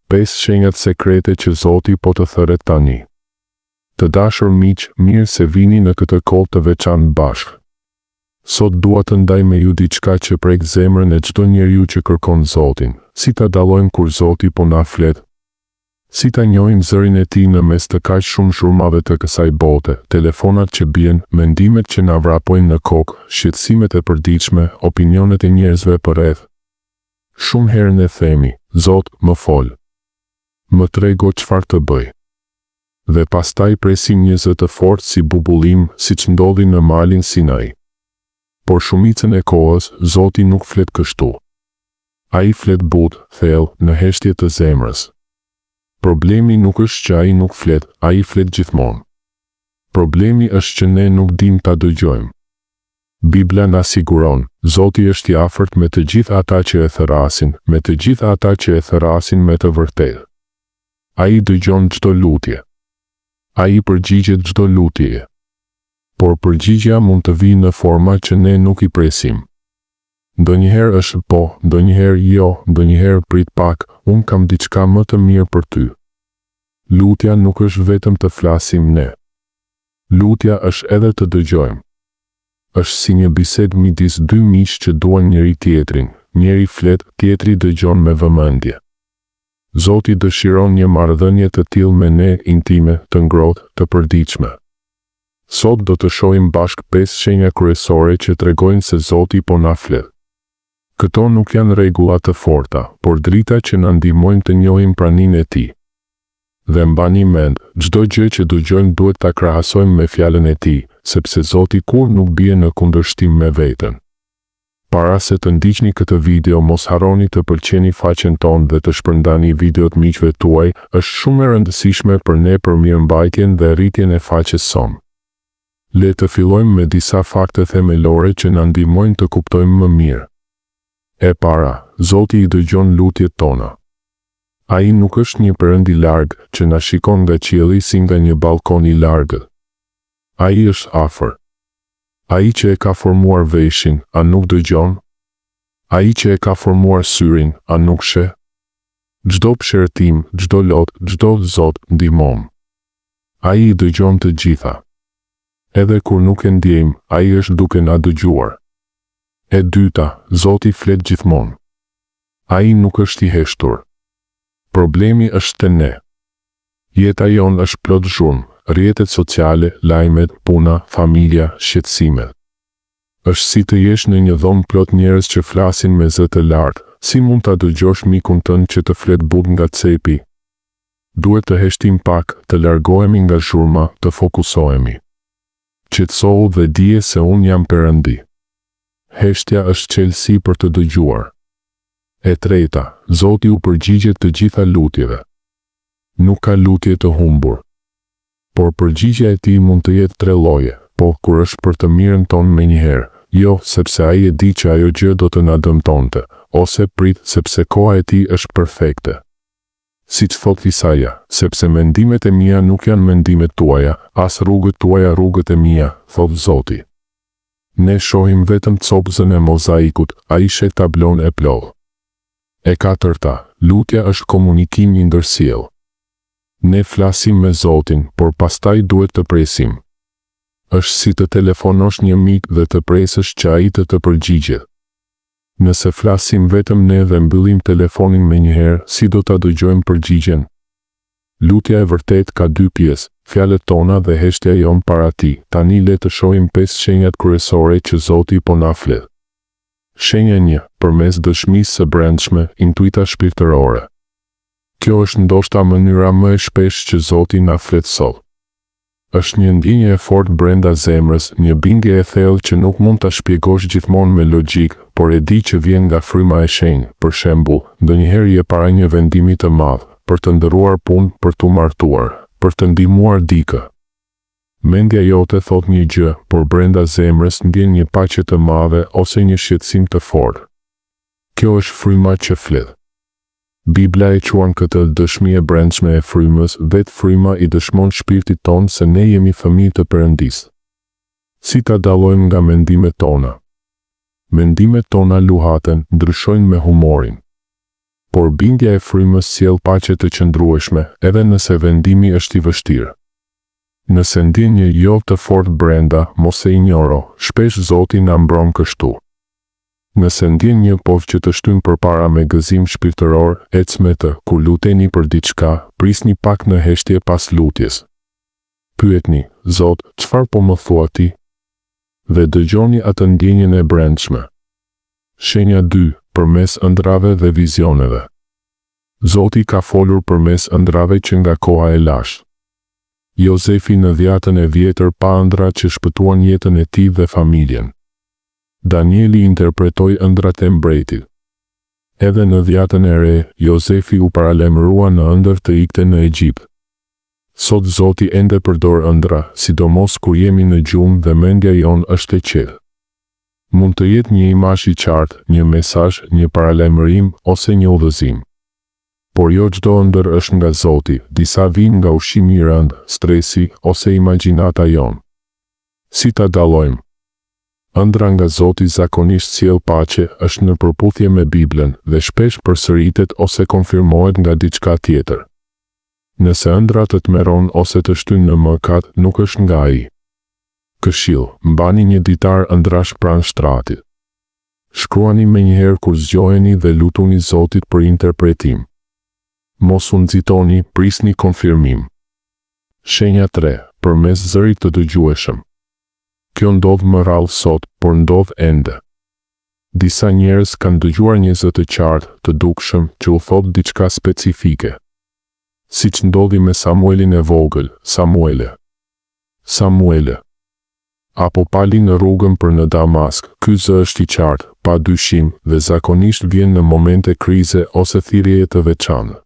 5 shenjat sekrete që Zoti po të thëret tani. Të dashur miq, mirë se vini në këtë kohë të veçantë bashkë. Sot dua të ndaj me ju diçka që prek zemrën e çdo njeriu që kërkon Zotin. Si ta dallojmë kur Zoti po na flet? Si ta njohim zërin e tij në mes të kaq shumë zhurmave të kësaj bote, telefonat që bien, mendimet që na vrapojnë në kokë, shqetësimet e përditshme, opinionet e njerëzve përreth. Shumë herë ne themi, Zot, më fol. Më trego çfarë të bëj. Dhe pastaj presim një zë të fortë si bubullim, siç ndodhi në malin Sinai. Por shumicën e kohës, Zoti nuk flet kështu. Ai flet butë, thellë, në heshtje të zemrës. Problemi nuk është që ai nuk flet, ai flet gjithmonë. Problemi është që ne nuk dim ta dëgjojmë. Bibla na siguron, Zoti është i afërt me të gjithë ata që e thërasin, me të gjithë ata që e thërasin me të vërtetë. Ai dëgjon çdo lutje. Ai përgjigjet çdo lutje. Por përgjigja mund të vijë në forma që ne nuk i presim. Ndonjëherë është po, ndonjëherë jo, ndonjëherë prit pak, unë kam diçka më të mirë për ty. Lutja nuk është vetëm të flasim ne. Lutja është edhe të dëgjojmë. Është si një bisedë midis dy miq që duan njëri tjetrin, njëri flet, tjetri dëgjon me vëmendje. Zoti dëshiron një marrëdhënie të tillë me ne, intime, të ngrohtë, të përditshme. Sot do të shohim bashkë 5 shenja kryesore që tregojnë se Zoti po na flet. Këto nuk janë rregulla të forta, por drita që na ndihmojnë të njohim praninë e Tij. Dhe mbani mend, çdo gjë që dëgjojmë duhet ta krahasojmë me fjalën e Tij, sepse Zoti kur nuk bie në kundërshtim me veten. Para se të ndiqni këtë video, mos harroni të pëlqeni faqen tonë dhe të shpërndani videot miqve tuaj, është shumë e rëndësishme për ne për mirëmbajtjen dhe rritjen e faqes sonë. Le të fillojmë me disa fakte themelore që na ndihmojnë të kuptojmë më mirë. E para, Zoti i dëgjon lutjet tona. Ai nuk është një perënd i larg që na shikon nga qielli si nga një balkon i largët. Ai është afër. Ai që e ka formuar veshin, a nuk dëgjon? Ai që e ka formuar syrin, a nuk sheh? Çdo pëshërtim, çdo lot, çdo zot, ndihmon. Ai i dëgjon të gjitha. Edhe kur nuk e ndjejmë, ai është duke na dëgjuar. E dyta, Zoti flet gjithmonë. Ai nuk është i heshtur. Problemi është te ne. Jeta jonë është plot zhurmë, rrjetet sociale, lajmet, puna, familja, shqetësimet. Është si të jesh në një dhomë plot njerëz që flasin me zë të lartë, si mund ta dëgjosh mikun tënd që të flet butë nga cepi? Duhet të heshtim pak, të largohemi nga zhurma, të fokusohemi. Qetësohu dhe dije se unë jam Perëndi. Heshtja është qelësi për të dëgjuar. E treta, Zoti u përgjigjet të gjitha lutjeve. Nuk ka lutje të humbur. Por përgjigjja e Tij mund të jetë 3 lloje, po kur është për të mirën tonë menjëherë, jo sepse ai e di që ajo gjë do të na dëmtonte, ose prit sepse koha e Tij është perfekte. Siç thot Isaia, sepse mendimet e mia nuk janë mendimet tuaja, as rrugët tuaja rrugët e mia, thot Zoti. Ne shohim vetëm copëzën e mozaikut, ai sheh tablon e plotë. E katërta, lutja është komunikim i ndërsjellë. Ne flasim me Zotin, por pastaj duhet të presim. Është si të telefonosh një mik dhe të presësh që ai të përgjigjet. Nëse flasim vetëm ne dhe mbyllim telefonin menjëherë, si do ta dëgjojmë përgjigjen? Lutja e vërtet ka 2 pjesë, fjalët tona dhe heshtja jon para Tij. Tani le të shohim 5 shenjat kryesore që Zoti po na flet. Shenja 1, përmes dëshmisë së brendshme, intuita shpirtërore. Kjo është ndoshta mënyra më e shpesh që Zoti na flet sot. Është një ndjenjë e fortë brenda zemrës, një bindje e thellë që nuk mund ta shpjegosh gjithmonë me logjik, por e di që vjen nga fryma e shenjtë. Për shembull, ndonjëherë je para një vendimi të madh, për të ndërruar punë, për të martuar, për të ndihmuar dikë. Mendja jote thot një gjë, por brenda zemrës ndjen një paqe të madhe ose një shqetësim të fortë. Kjo është fryma që flet. Bibla e quan këtë dëshmi e brendshme e frymës, vetë fryma i dëshmon shpirtit tonë se ne jemi fëmijë të Perëndisë. Si ta dallojmë nga mendimet tona? Mendimet tona luhaten, ndryshojnë me humorin. por bindja e frymës sjell paqe të qëndrueshme, edhe nëse vendimi është i vështirë. Nëse ndjen një jo të fortë brenda, mos e injoro, shpesh Zoti na mbron kështu. Nëse ndjen një povë që të shtyn përpara me gëzim shpirtëror, ec me të, kur luteni për diçka, prisni pak në heshtje pas lutjes. Pyetni, Zot, çfarë po më thua ti? Dhe dëgjoni atë ndjenjen e brendshme. Shenja 2, përmes ëndrave dhe vizioneve. Zoti ka folur përmes ëndrave që nga koha e lashtë. Jozefi në dhjatën e vjetër pa ëndra që shpëtuan jetën e tij dhe familjen. Danieli interpretoi ëndrat e mbretit. Edhe në dhjatën e re, Jozefi u paralemrua në ëndër të ikte në Egjipt. Sot Zoti ende përdor ëndra, sidomos kur jemi në gjumë dhe mendja jonë është e qetë. Mund të jetë një imazh i qartë, një mesazh, një paralemërim ose një udhëzim. Por jo çdo ëndër është nga Zoti, disa vijnë nga ushqimi i rënd, stresi ose imagjinata jonë. Si ta dallojmë? Ëndra nga Zoti zakonisht sjell paqe, është në përputhje me Biblën dhe shpesh përsëritet ose konfirmohet nga diçka tjetër. Nëse ëndra të tmerron ose të shtyn në mëkat, nuk është nga Ai. Këshill, mbani një ditar ëndrash pranë shtratit. Shkruani menjëherë kur zgjoheni dhe lutuni Zotit për interpretim. Mos u nxitoni, prisni konfirmim. Shenja 3, përmes zërit të dëgjueshëm. Kjo ndodh më rrallë sot, por ndodh ende. Disa njerëz kanë dëgjuar një zë të qartë, të dukshëm, që u thot diçka specifike. Siç ndodhi me Samuelin e vogël, Samuele. Apo pali në rrugën për në Damask, ky zë është i qartë, pa dyshim, dhe zakonisht vjen në momente krize ose thirrjeje të veçantë.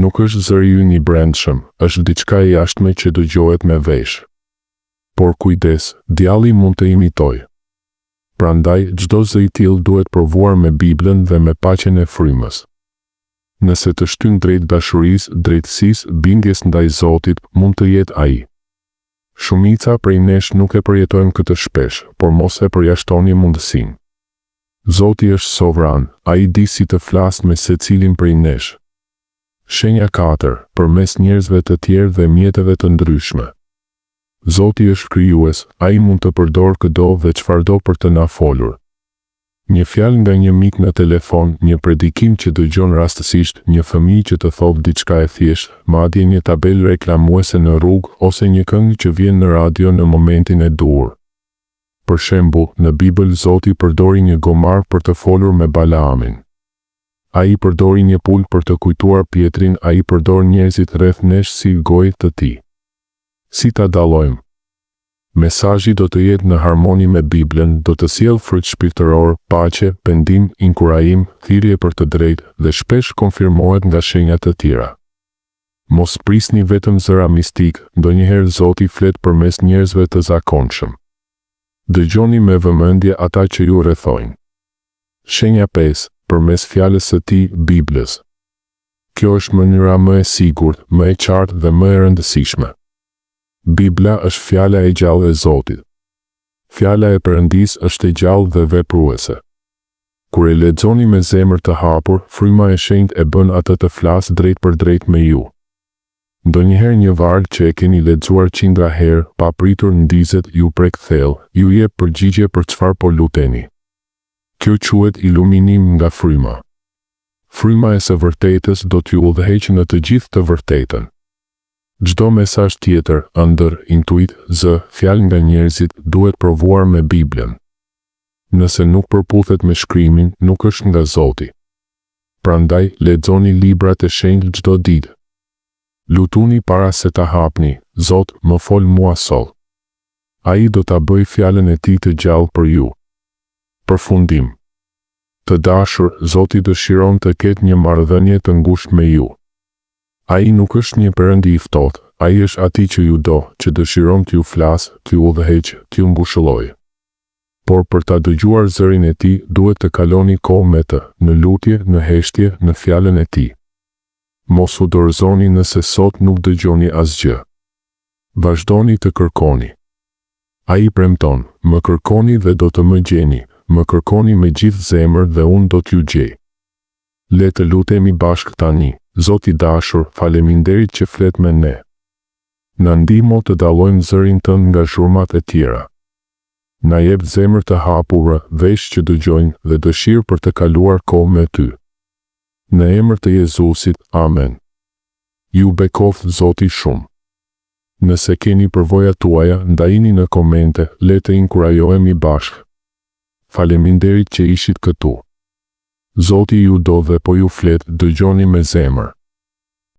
Nuk është zëri ynë i brendshëm, është diçka e jashtme që dëgjohet me vesh. Por kujdes, djalli mund të imitojë. Prandaj, çdo zë i tillë duhet provuar me Biblën dhe me paqen e frymës. Nëse të shtyn drejt dashurisë, drejtësisë, bindjes ndaj Zotit, mund të jetë Ai. Shumica prej nesh nuk e përjetojmë këtë shpesh, por mos e përjashtoni mundësinë. Zoti është sovran, Ai di si të flasë me secilin prej nesh. Shenja 4, përmes njerëzve të tjerë dhe mjeteve të ndryshme. Zoti është krijues, Ai mund të përdor çdo dhe çfarëdo për të na folur. Një fjalë nga një mik në telefon, një predikim që dëgjon rastësisht, një fëmijë që të thotë diçka e thjeshtë, madje një tabelë reklamuese në rrugë ose një këngë që vjen në radio në momentin e duhur. Për shembull, në Bibël Zoti përdori një gomar për të folur me Balaamin. Ai përdori një pul për të kujtuar Pietrin, Ai përdor njerëzit rreth nesh si gojë të tij. Si ta dallojmë? Mesazhi do të jetë në harmoni me Biblën, do të sjellë fryt shpirtëror, paqe, pendim, inkurajim, thirrje për të drejtë dhe shpesh konfirmohet nga shenjat të tjera. Mos prisni vetëm zëra mistik, ndonjëherë Zoti flet përmes njerëzve të zakonshëm. Dëgjoni me vëmendje ata që ju rrethojnë. Shenja 5, përmes fjalës së tij, Biblës. Kjo është mënyra më e sigurt, më e qartë dhe më e rëndësishme. Bibla është fjala e gjallë e Zotit. Fjala e Perëndisë është e gjallë dhe vepruese. Kur e lexoni me zemër të hapur, fryma e shenjtë e bën atë të flasë drejt për drejt me ju. Ndonjëherë një varg që e keni lexuar qindra herë, pa pritur ndizet, ju prek thellë, ju jep përgjigje për çfarë po luteni. Kjo quhet iluminim nga fryma. Fryma e së vërtetës do t'ju udhëheqë në të gjithë të vërtetën. Çdo mesazh tjetër, ëndër, intuit, zë, fjalë nga njerëzit, duhet provuar me Biblën. Nëse nuk përputhet me shkrimin, nuk është nga Zoti. Prandaj, lexoni librat e shenjtë çdo ditë. Lutuni para se ta hapni, Zot, më fol mua sot. Ai do ta bëjë fjalën e tij të gjallë për ju. Përfundim. Të dashur, Zoti dëshiron të ketë një marrëdhënie të ngushtë me ju. Ai nuk është një perëndi i ftohtë, ai është ati që ju do, që dëshiron t'ju flasë, t'ju udhëheqë, t'ju ngushëllojë. Por për ta dëgjuar zërin e tij, duhet të kaloni kohë me të, në lutje, në heshtje, në fjalën e tij. Mos u dorëzoni nëse sot nuk dëgjoni asgjë. Vazhdoni të kërkoni. Ai premton, më kërkoni dhe do të më gjeni, më kërkoni me gjithë zemër dhe unë do t'ju gjej. Le të lutemi bashkë tani. Zoti dashur, faleminderit që flet me ne. Na ndihmo të dallojmë zërin tënd nga zhurmat e tjera. Na jep zemër të hapura, vesh që dëgjojnë dhe dëshirë për të kaluar kohë me ty. Në emër të Jezusit, amen. Ju bekoft Zoti shumë. Nëse keni përvoja tuaja, ndajini në komente, le të inkurajohemi bashkë. Faleminderit që ishit këtu. Zoti ju do dhe po ju flet, dëgjoni me zemër.